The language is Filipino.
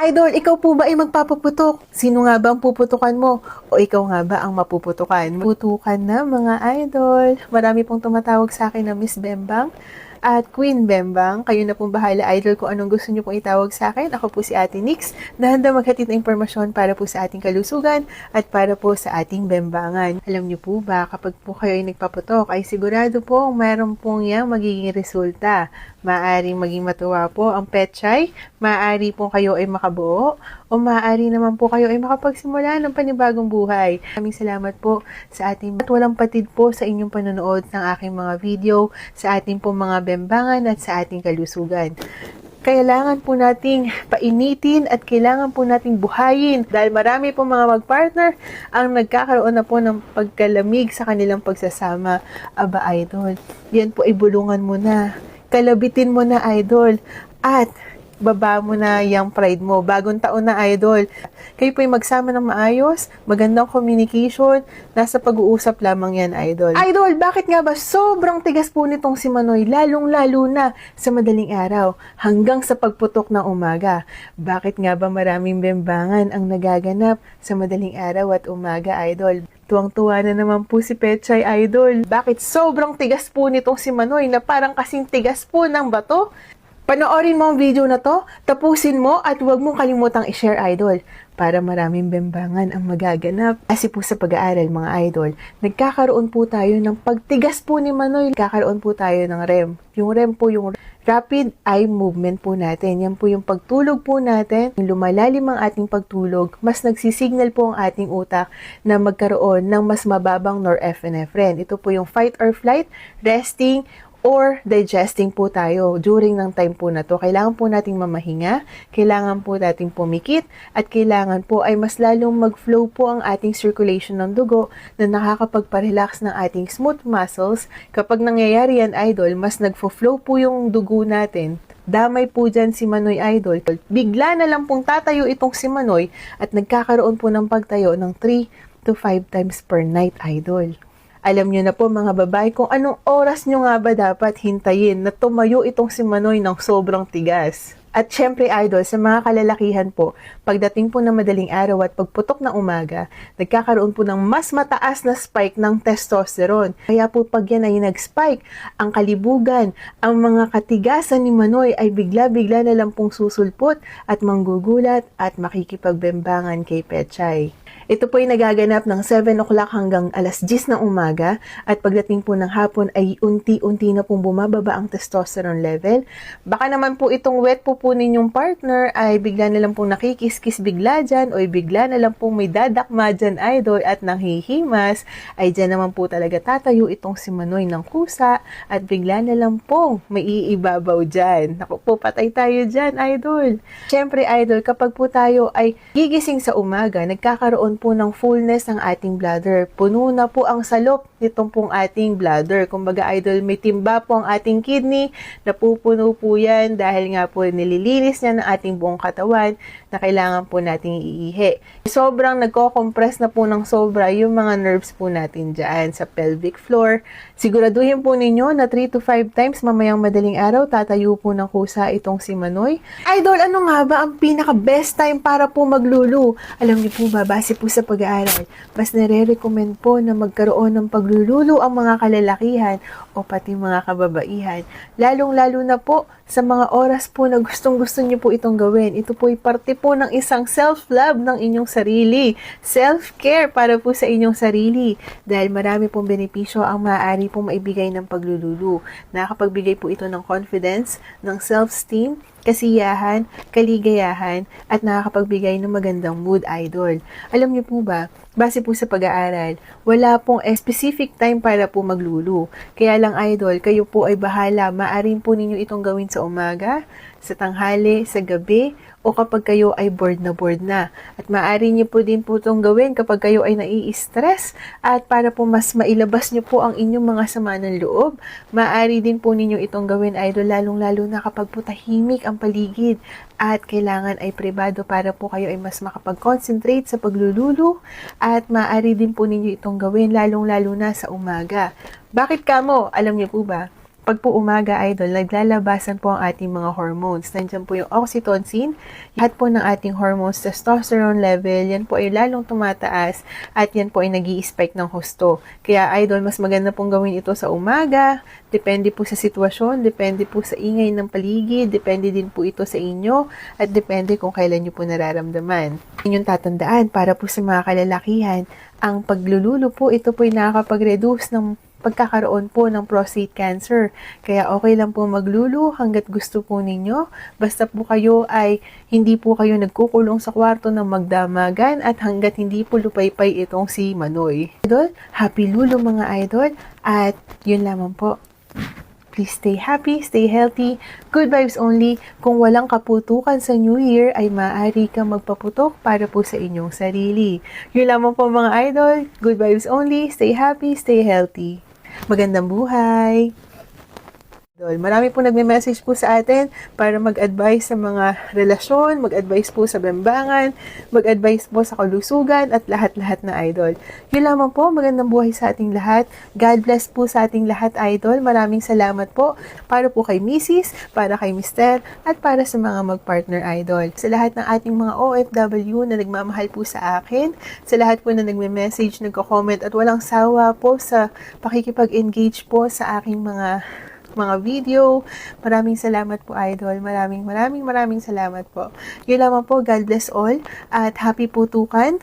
Idol, ikaw po ba ay magpapaputok? Sino nga ba ang puputukan mo? O ikaw nga ba ang mapuputukan? Putukan na mga idol. Marami pong tumatawag sa akin na Miss Bembang at Queen Bembang. Kayo na pong bahala, idol, kung anong gusto niyo pong itawag sa akin. Ako po si Ate Nix, na handa maghatid ng impormasyon para po sa ating kalusugan at para po sa ating bembangan. Alam niyo po ba, kapag po kayo ay nagpaputok, ay sigurado po mayroon pong yang magiging resulta. Maaaring maging matuwa po ang petchay, maaari po kayo ay makabuo, o maaari naman po kayo ay makapagsimula ng panibagong buhay. Maraming salamat po sa ating at walang patid po sa inyong panonood ng aking mga video, sa ating po mga bembangan at sa ating kalusugan. Kailangan po nating painitin at kailangan po nating buhayin dahil marami po mga mag-partner ang nagkakaroon na po ng pagkalamig sa kanilang pagsasama. Aba, idol, yan po ay bulungan mo na. Kalabitin mo na, idol, at baba mo na yung pride mo. Bagong taon na, idol. Kayo po ay magsama ng maayos, magandang communication, nasa pag-uusap lamang yan, idol. Idol, bakit nga ba sobrang tigas po nitong si Manoy, lalong-lalo na sa madaling araw, hanggang sa pagputok ng umaga? Bakit nga ba maraming bembangan ang nagaganap sa madaling araw at umaga, idol? Tuwang-tuwa na naman po si Petchay, idol. Bakit sobrang tigas po nitong si Manoy na parang kasing tigas po ng bato? Panoorin mo ang video na to, tapusin mo at huwag mong kalimutang i-share, idol, para maraming bembangan ang magaganap. Kasi po sa pag-aaral, mga idol, nagkakaroon po tayo ng pagtigas po ni Manoy. Nagkakaroon po tayo ng REM. Yung REM po yung rapid eye movement po natin. Yan po yung pagtulog po natin. Lumalalim ang ating pagtulog, mas nagsisignal po ang ating utak na magkaroon ng mas mababang norepinephrine. Ito po yung fight or flight, resting, or digesting po tayo during ng time po na to. Kailangan po nating mamahinga, kailangan po nating pumikit, at kailangan po ay mas lalong mag-flow po ang ating circulation ng dugo na nakakapagpa-relax ng ating smooth muscles. Kapag nangyayari yan, idol, mas nagfo-flow po yung dugo natin. Damay po dyan si Manoy, idol. Bigla na lang pong tatayo itong si Manoy at nagkakaroon po ng pagtayo ng 3 to 5 times per night, idol. Alam nyo na po mga babae kung anong oras nyo nga ba dapat hintayin na tumayo itong si Manoy ng sobrang tigas. At syempre, idol, sa mga kalalakihan po, pagdating po ng madaling araw at pagputok ng umaga, nagkakaroon po ng mas mataas na spike ng testosterone. Kaya po pag yan ay nag-spike, ang kalibugan, ang mga katigasan ni Manoy ay bigla-bigla na lang pong susulpot at manggugulat at makikipagbembangan kay Petchay. Ito po ay nagaganap ng 7 o'clock hanggang alas 10 ng umaga at pagdating po ng hapon ay unti-unti na pong bumababa ang testosterone level. Baka naman po itong wet po ninyong partner ay bigla na lang pong nakikis-kis bigla dyan o bigla na lang pong may dadakma dyan, idol, at nanghihimas, ay dyan naman po talaga tatayo itong si Manoy ng kusa at bigla na lang pong may iibabaw dyan. Naku po, patay tayo dyan, idol. Siyempre, idol, kapag po tayo ay gigising sa umaga, nagkakaroon po ng fullness ng ating bladder. Puno na po ang salop nitong pong ating bladder. Kumbaga, idol, may timba po ang ating kidney, napupuno po yan dahil nga po nililinis niya ng ating buong katawan na kailangan po nating iihi. Sobrang nagko-compress na po ng sobra yung mga nerves po natin dyan sa pelvic floor. Siguraduhin po ninyo na 3 to 5 times mamayang madaling araw tatayo po ng kusa itong si Manoy. Idol, ano nga ba ang pinaka-best time para po maglulu? Alam niyo po ba, base po sa pag-aaral, mas nare-recommend po na magkaroon ng paglululo ang mga kalalakihan o pati mga kababaihan. Lalong-lalo na po sa mga oras po na gustong-gusto niyo po itong gawin. Ito po ay parte po ng isang self-love ng inyong sarili. Self-care para po sa inyong sarili. Dahil marami pong benepisyo ang maaari pong maibigay ng paglululo. Nakakapagbigay po ito ng confidence, ng self-esteem, kasiyahan, kaligayahan, at nakakapagbigay ng magandang mood, idol. Alam niyo po ba, base po sa pag-aaral, wala pong specific time para po maglulu. Kaya lang, idol, kayo po ay bahala. Maaring po ninyo itong gawin sa umaga, sa tanghali, sa gabi, o kapag kayo ay bored na. At maaari niyo po din po itong gawin kapag kayo ay nai-stress at para po mas mailabas niyo po ang inyong mga sama ng loob. Maaari din po ninyo itong gawin, idol, lalong-lalo na kapag po tahimik ang paligid at kailangan ay pribado para po kayo ay mas makapag-concentrate sa paglululo at maaari din po ninyo itong gawin lalong-lalo na sa umaga. Bakit kamo? Alam niyo po ba? Pag po umaga, idol, naglalabasan po ang ating mga hormones. Nandiyan po yung oxytocin, lahat po ng ating hormones, testosterone level, yan po ay lalong tumataas at yan po ay nag-i-spike ng husto. Kaya, idol, mas maganda pong gawin ito sa umaga, depende po sa sitwasyon, depende po sa ingay ng paligid, depende din po ito sa inyo, at depende kung kailan nyo po nararamdaman. Inyong tatandaan, para po sa mga kalalakihan, ang paglululo po, ito po ay nakakapag-reduce ng pagkakaroon po ng prostate cancer. Kaya okay lang po maglulu hanggat gusto po ninyo. Basta po kayo ay hindi po kayo nagkukulong sa kwarto ng magdamagan at hanggat hindi po lupaypay itong si Manoy. Idol, happy lulo mga idol at yun lamang po. Please stay happy, stay healthy, good vibes only. Kung walang kaputukan sa New Year, ay maaari kang magpaputok para po sa inyong sarili. Yun lamang po mga idol, good vibes only, stay happy, stay healthy. Magandang buhay! Marami po nagme-message po sa atin para mag-advise sa mga relasyon, mag-advise po sa bembangan, mag-advise po sa kalusugan at lahat-lahat na idol. Yun lamang po, magandang buhay sa ating lahat. God bless po sa ating lahat idol. Maraming salamat po para po kay Mrs., para kay Mr. at para sa mga mag-partner idol. Sa lahat ng ating mga OFW na nagmamahal po sa akin, sa lahat po na nagme-message, nagko-comment at walang sawa po sa pakikipag-engage po sa aking mga video. Maraming salamat po, idol. Maraming salamat po. Yun lamang po. God bless all. At happy putukan.